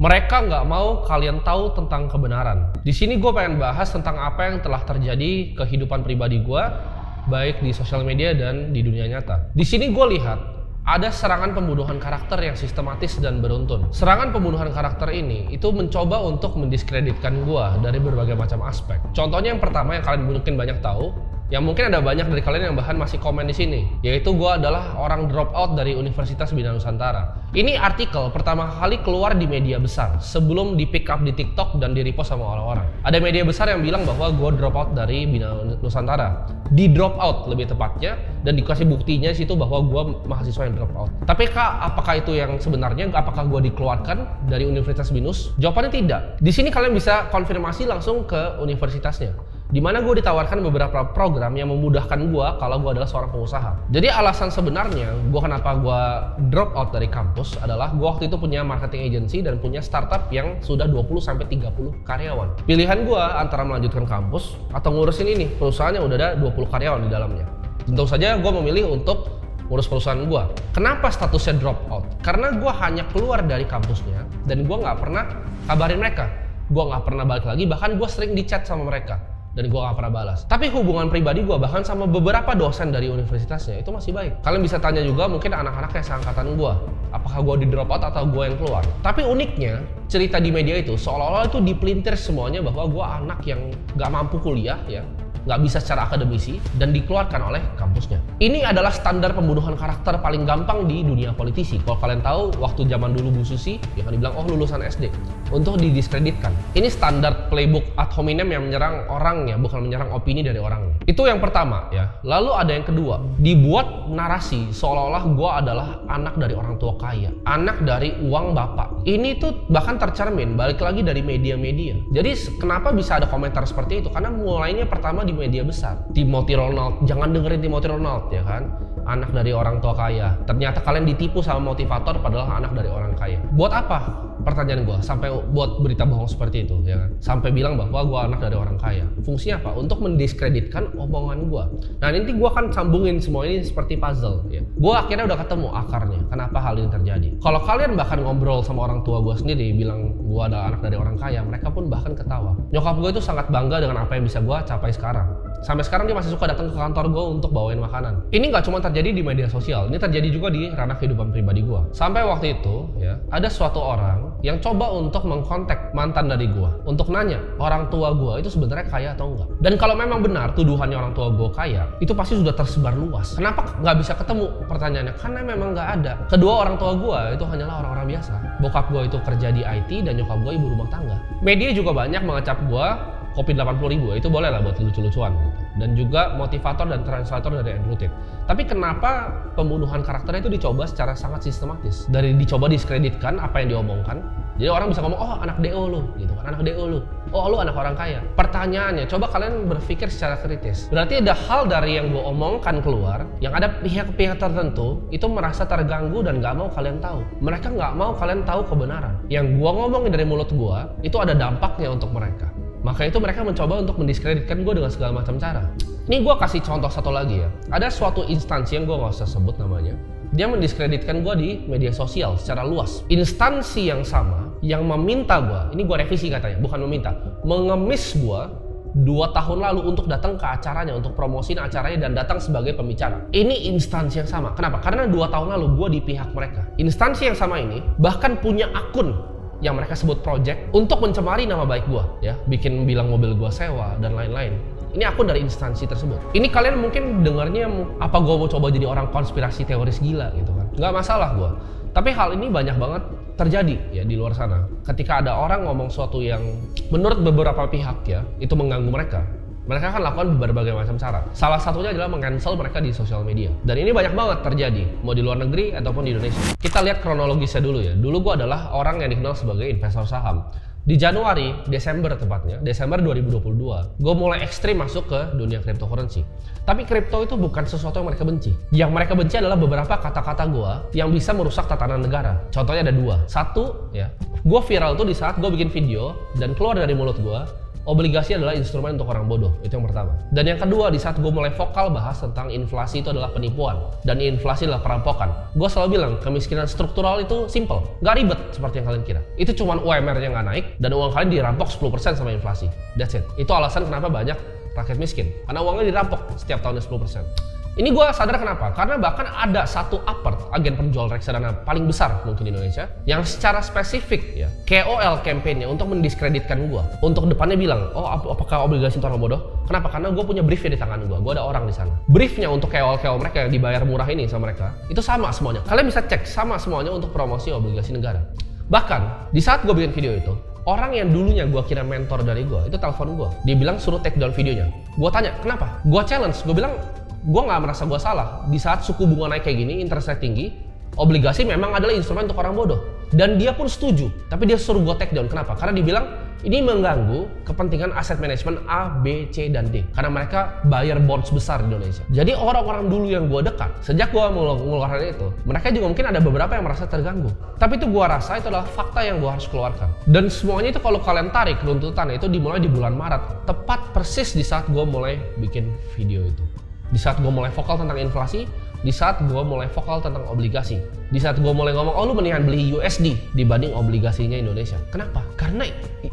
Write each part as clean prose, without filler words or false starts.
Mereka nggak mau kalian tahu tentang kebenaran. Di sini gue pengen bahas tentang apa yang telah terjadi kehidupan pribadi gue, baik di sosial media dan di dunia nyata. Di sini gue lihat ada serangan pembunuhan karakter yang sistematis dan beruntun. Serangan pembunuhan karakter ini itu mencoba untuk mendiskreditkan gue dari berbagai macam aspek. Contohnya yang pertama yang kalian mungkin banyak tahu, yang mungkin ada banyak dari kalian yang bahkan masih komen di sini, yaitu gue adalah orang drop out dari Universitas Bina Nusantara. Ini artikel pertama kali keluar di media besar sebelum di pick up di TikTok dan di repost sama orang-orang. Ada media besar yang bilang bahwa gue drop out dari Bina Nusantara, di drop out lebih tepatnya, dan dikasih buktinya situ bahwa gue mahasiswa yang drop out. Tapi apakah itu yang sebenarnya? Apakah gue dikeluarkan dari Universitas Binus? Jawabannya tidak. Di sini kalian bisa konfirmasi langsung ke universitasnya, di mana gue ditawarkan beberapa program yang memudahkan gue kalau gue adalah seorang pengusaha. Jadi alasan sebenarnya gue kenapa gue drop out dari kampus adalah gue waktu itu punya marketing agency dan punya startup yang sudah 20-30 karyawan. Pilihan gue antara melanjutkan kampus atau ngurusin ini perusahaan yang udah ada 20 karyawan di dalamnya. Tentu saja gue memilih untuk ngurus perusahaan gue. Kenapa statusnya drop out? Karena gue hanya keluar dari kampusnya dan gue nggak pernah kabarin mereka. Gue nggak pernah balik lagi, bahkan gue sering di chat sama mereka dan gue gak pernah balas. Tapi hubungan pribadi gue bahkan sama beberapa dosen dari universitasnya itu masih baik. Kalian bisa tanya juga mungkin anak-anak yang seangkatan gue, apakah gue di drop out atau gue yang keluar. Tapi uniknya cerita di media itu seolah-olah itu dipelintir semuanya bahwa gue anak yang gak mampu kuliah ya, nggak bisa secara akademisi dan dikeluarkan oleh kampusnya. Ini adalah standar pembunuhan karakter paling gampang di dunia politisi. Kalau kalian tahu, waktu zaman dulu Bu Susi, ya kan dibilang, oh lulusan SD, untuk didiskreditkan. Ini standar playbook ad hominem yang menyerang orangnya, bukan menyerang opini dari orangnya. Itu yang pertama ya. Lalu ada yang kedua, dibuat narasi seolah-olah gue adalah anak dari orang tua kaya, anak dari uang bapak. Ini tuh bahkan tercermin balik lagi dari media-media. Jadi kenapa bisa ada komentar seperti itu? Karena mulainya pertama di media besar. Timothy Ronald, jangan dengerin Timothy Ronald ya kan, anak dari orang tua kaya. Ternyata kalian ditipu sama motivator padahal anak dari orang kaya. Buat apa? Pertanyaan gue, sampai buat berita bohong seperti itu ya kan, sampai bilang bahwa gue anak dari orang kaya. Fungsinya apa? Untuk mendiskreditkan omongan gue. Nah nanti gue akan sambungin semua ini seperti puzzle ya. Gue akhirnya udah ketemu akarnya kenapa hal ini terjadi. Kalau kalian bahkan ngobrol sama orang tua gue sendiri bilang gue adalah anak dari orang kaya, mereka pun bahkan ketawa. Nyokap gue itu sangat bangga dengan apa yang bisa gue capai sekarang. Sampai sekarang dia masih suka datang ke kantor gue untuk bawain makanan. Ini nggak cuma terjadi di media sosial, ini terjadi juga di ranah kehidupan pribadi gue. Sampai waktu itu ya, ada suatu orang yang coba untuk mengkontak mantan dari gue untuk nanya orang tua gue itu sebenarnya kaya atau enggak. Dan kalau memang benar tuduhannya orang tua gue kaya, itu pasti sudah tersebar luas. Kenapa nggak bisa ketemu? Pertanyaannya, karena memang nggak ada. Kedua orang tua gue itu hanyalah orang-orang biasa. Bokap gue itu kerja di IT dan nyokap gue ibu rumah tangga. Media juga banyak mengecap gue kopi 80.000, itu boleh lah buat lucu-lucuan gitu. Dan juga motivator dan translator dari Andrew Tate. Tapi kenapa pembunuhan karakternya itu dicoba secara sangat sistematis? Dari dicoba diskreditkan apa yang diomongkan, jadi orang bisa ngomong, oh anak DO lu gitu kan, anak DO lu, oh lu anak orang kaya. Pertanyaannya, coba kalian berpikir secara kritis. Berarti ada hal dari yang gue omongkan keluar, yang ada pihak-pihak tertentu itu merasa terganggu dan gak mau kalian tahu. Mereka gak mau kalian tahu kebenaran. Yang gue ngomongin dari mulut gue, itu ada dampaknya untuk mereka. Maka itu mereka mencoba untuk mendiskreditkan gue dengan segala macam cara. Ini gue kasih contoh satu lagi ya. Ada suatu instansi yang gue gak usah sebut namanya. Dia mendiskreditkan gue di media sosial secara luas. Instansi yang sama yang meminta gue, ini gue revisi katanya, bukan meminta, mengemis gue 2 tahun lalu untuk datang ke acaranya, untuk promosiin acaranya dan datang sebagai pembicara. Ini instansi yang sama. Kenapa? Karena 2 tahun lalu gue di pihak mereka. Instansi yang sama ini bahkan punya akun yang mereka sebut project untuk mencemari nama baik gue ya, bikin bilang mobil gue sewa dan lain-lain. Ini akun dari instansi tersebut. Ini kalian mungkin dengarnya apa gue mau coba jadi orang konspirasi teoris gila gitu kan? Nggak masalah gue. Tapi hal ini banyak banget terjadi ya di luar sana. Ketika ada orang ngomong sesuatu yang menurut beberapa pihak ya itu mengganggu mereka, mereka akan lakukan berbagai macam cara. Salah satunya adalah meng-cancel mereka di sosial media. Dan ini banyak banget terjadi, mau di luar negeri ataupun di Indonesia. Kita lihat kronologisnya dulu ya. Dulu gue adalah orang yang dikenal sebagai investor saham. Di Januari, Desember tepatnya, Desember 2022, gue mulai ekstrim masuk ke dunia cryptocurrency. Tapi kripto itu bukan sesuatu yang mereka benci. Yang mereka benci adalah beberapa kata-kata gue yang bisa merusak tatanan negara. Contohnya ada 2. Satu, ya, gue viral tuh di saat gue bikin video dan keluar dari mulut gue, obligasi adalah instrumen untuk orang bodoh, itu yang pertama. Dan yang kedua, di saat gue mulai vokal bahas tentang inflasi itu adalah penipuan dan inflasi adalah perampokan, gue selalu bilang kemiskinan struktural itu simple, nggak ribet seperti yang kalian kira. Itu cuma UMR-nya nggak naik dan uang kalian dirampok 10% sama inflasi. That's it. Itu alasan kenapa banyak rakyat miskin, karena uangnya dirampok setiap tahunnya 10%. Ini gue sadar kenapa, karena bahkan ada satu apart, agen penjual reksadana paling besar mungkin di Indonesia, yang secara spesifik ya, KOL campaign-nya untuk mendiskreditkan gue, untuk depannya bilang, oh apakah obligasi itu orang bodoh? Kenapa? Karena gue punya briefnya di tangan gue ada orang di sana. Briefnya untuk KOL mereka yang dibayar murah ini sama mereka, itu sama semuanya. Kalian bisa cek, sama semuanya untuk promosi obligasi negara. Bahkan, di saat gue bikin video itu, orang yang dulunya gue kira mentor dari gue, itu telepon gue. Dia bilang suruh take down videonya. Gue tanya, kenapa? Gue challenge, gue bilang, gue nggak merasa gue salah. Di saat suku bunga naik kayak gini, interest rate tinggi, obligasi memang adalah instrumen untuk orang bodoh. Dan dia pun setuju, tapi dia suruh gue take down. Kenapa? Karena dia bilang, ini mengganggu kepentingan aset manajemen A, B, C, dan D. Karena mereka bayar bonds besar di Indonesia. Jadi orang-orang dulu yang gue dekat, sejak gue mengeluarkan itu, mereka juga mungkin ada beberapa yang merasa terganggu. Tapi itu gue rasa itu adalah fakta yang gue harus keluarkan. Dan semuanya itu kalau kalian tarik runtutannya itu dimulai di bulan Maret. Tepat persis di saat gue mulai bikin video itu. Di saat gue mulai vokal tentang inflasi, di saat gue mulai vokal tentang obligasi, di saat gue mulai ngomong, oh lu mendingan beli USD dibanding obligasinya Indonesia. Kenapa? Karena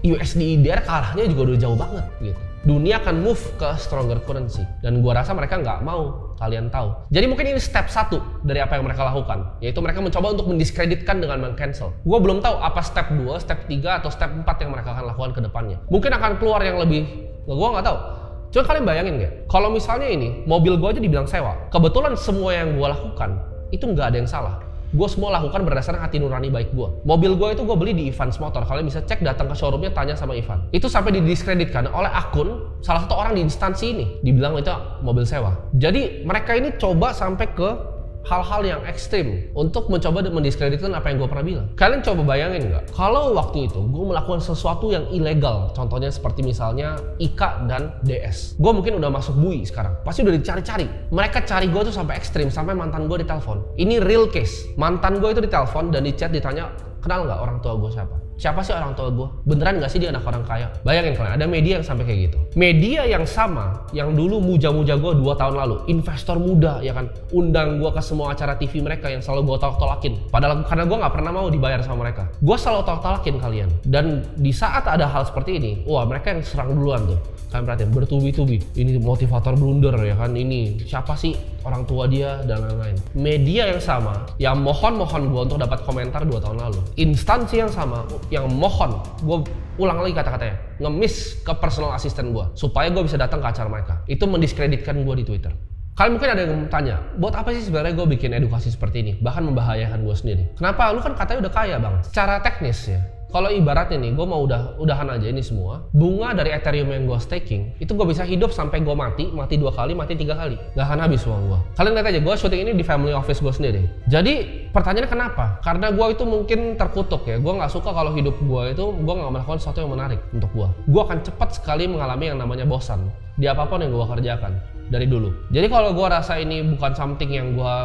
USD IDR kalahnya juga udah jauh banget gitu. Dunia akan move ke stronger currency, dan gue rasa mereka nggak mau kalian tahu. Jadi mungkin ini step 1 dari apa yang mereka lakukan, yaitu mereka mencoba untuk mendiskreditkan dengan meng-cancel. Gue belum tahu apa step 2, step 3, atau step 4 yang mereka akan lakukan ke depannya. Mungkin akan keluar yang lebih, gue nggak tahu. Cuma kalian bayangin nggak, kalau misalnya ini, mobil gue aja dibilang sewa. Kebetulan semua yang gue lakukan, itu nggak ada yang salah. Gue semua lakukan berdasarkan hati nurani baik gue. Mobil gue itu gue beli di Evans Motor. Kalian bisa cek, datang ke showroomnya, tanya sama Ivan. Itu sampai didiskreditkan oleh akun salah satu orang di instansi ini. Dibilang itu mobil sewa. Jadi mereka ini coba sampai ke hal-hal yang ekstrim untuk mencoba mendiskreditkan apa yang gue pernah bilang. Kalian coba bayangin nggak, kalau waktu itu gue melakukan sesuatu yang ilegal, contohnya seperti misalnya IKA dan DS, gue mungkin udah masuk bui sekarang, pasti udah dicari-cari. Mereka cari gue tuh sampai ekstrim, sampai mantan gue ditelepon. Ini real case, mantan gue itu ditelepon dan di chat ditanya, kenal nggak orang tua gue siapa? Siapa sih orang tua gue? Beneran gak sih dia anak orang kaya? Bayangin kalian, ada media yang sampai kayak gitu. Media yang sama, yang dulu muja-muja gue 2 tahun lalu, investor muda ya kan, undang gue ke semua acara TV mereka yang selalu gue tolak-tolakin. Padahal karena gue gak pernah mau dibayar sama mereka. Gue selalu tolak-tolakin kalian. Dan di saat ada hal seperti ini, wah mereka yang serang duluan tuh. Kalian perhatiin, bertubi-tubi. Ini motivator blunder ya kan, ini siapa sih orang tua dia dan lain-lain. Media yang sama, yang mohon-mohon gue untuk dapat komentar 2 tahun lalu. Instansi yang sama, yang mohon, gue ulang lagi kata-katanya, ngemis ke personal assistant gue supaya gue bisa datang ke acara mereka. Itu mendiskreditkan gue di Twitter. Kalian mungkin ada yang tanya, buat apa sih sebenarnya gue bikin edukasi seperti ini, bahkan membahayakan gue sendiri. Kenapa? Lu kan katanya udah kaya bang. Secara teknis ya, kalau ibaratnya nih, gue mau udahan aja ini semua, bunga dari Ethereum yang gue staking, itu gue bisa hidup sampai gue mati 2 kali, mati 3 kali. Gak akan habis uang gue. Kalian lihat aja, gue syuting ini di family office gue sendiri. Jadi pertanyaannya kenapa? Karena gue itu mungkin terkutuk ya. Gue gak suka kalau hidup gue itu, gue gak melakukan sesuatu yang menarik untuk gue. Gue akan cepat sekali mengalami yang namanya bosan di apapun yang gue kerjakan dari dulu. Jadi kalau gue rasa ini bukan something yang gue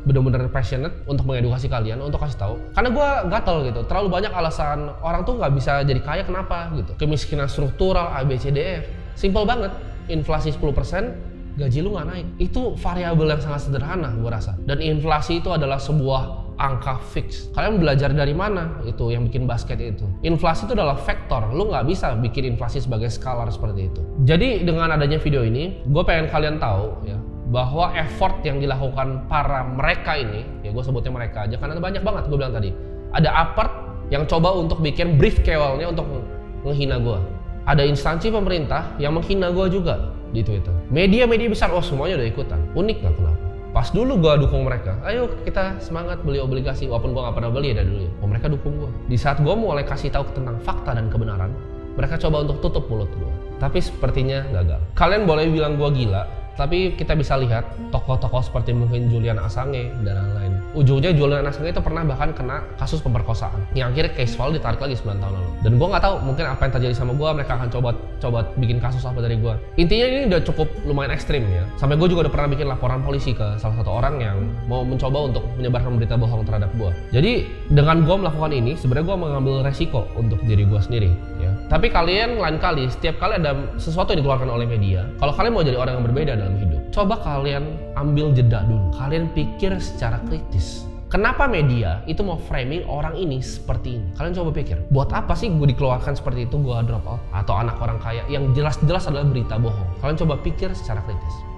bener-bener passionate untuk mengedukasi kalian, untuk kasih tahu, karena gue gatel gitu, terlalu banyak alasan orang tuh nggak bisa jadi kaya kenapa gitu, kemiskinan struktural, ABCDF, simple banget, inflasi 10%, gaji lu nggak naik, itu variabel yang sangat sederhana gue rasa, dan inflasi itu adalah sebuah angka fix. Kalian belajar dari mana itu yang bikin basket itu? Inflasi itu adalah vektor, lu nggak bisa bikin inflasi sebagai skalar seperti itu. Jadi dengan adanya video ini, gue pengen kalian tahu ya, bahwa effort yang dilakukan para mereka ini, ya gue sebutnya mereka aja karena banyak banget, gue bilang tadi ada apart yang coba untuk bikin brief KOL-nya untuk menghina gue, ada instansi pemerintah yang menghina gue juga di Twitter, media-media besar, oh semuanya udah ikutan. Unik nggak kenapa? Pas dulu gue dukung mereka, ayo kita semangat beli obligasi, walaupun gue nggak pernah beli ya dari dulu ya, oh mereka dukung gue. Di saat gue mulai kasih tahu tentang fakta dan kebenaran, mereka coba untuk tutup mulut gue, tapi sepertinya gagal. Kalian boleh bilang gue gila, tapi kita bisa lihat tokoh-tokoh seperti mungkin Julian Assange dan lain-lain. Ujungnya Julian Assange itu pernah bahkan kena kasus pemerkosaan yang akhirnya case file ditarik lagi 9 tahun lalu. Dan gue nggak tahu mungkin apa yang terjadi sama gue, mereka akan coba bikin kasus apa dari gue. Intinya ini udah cukup lumayan ekstrim ya. Sampai gue juga udah pernah bikin laporan polisi ke salah satu orang yang mau mencoba untuk menyebarkan berita bohong terhadap gue. Jadi dengan gue melakukan ini, sebenarnya gue mengambil resiko untuk diri gue sendiri ya. Tapi kalian lain kali, setiap kali ada sesuatu yang dikeluarkan oleh media, kalau kalian mau jadi orang yang berbeda dalam hidup, coba kalian ambil jeda dulu. Kalian pikir secara kritis. Kenapa media itu mau framing orang ini seperti ini? Kalian coba pikir, buat apa sih gue dikeluarkan seperti itu, gue drop out? Atau anak orang kaya yang jelas-jelas adalah berita bohong. Kalian coba pikir secara kritis.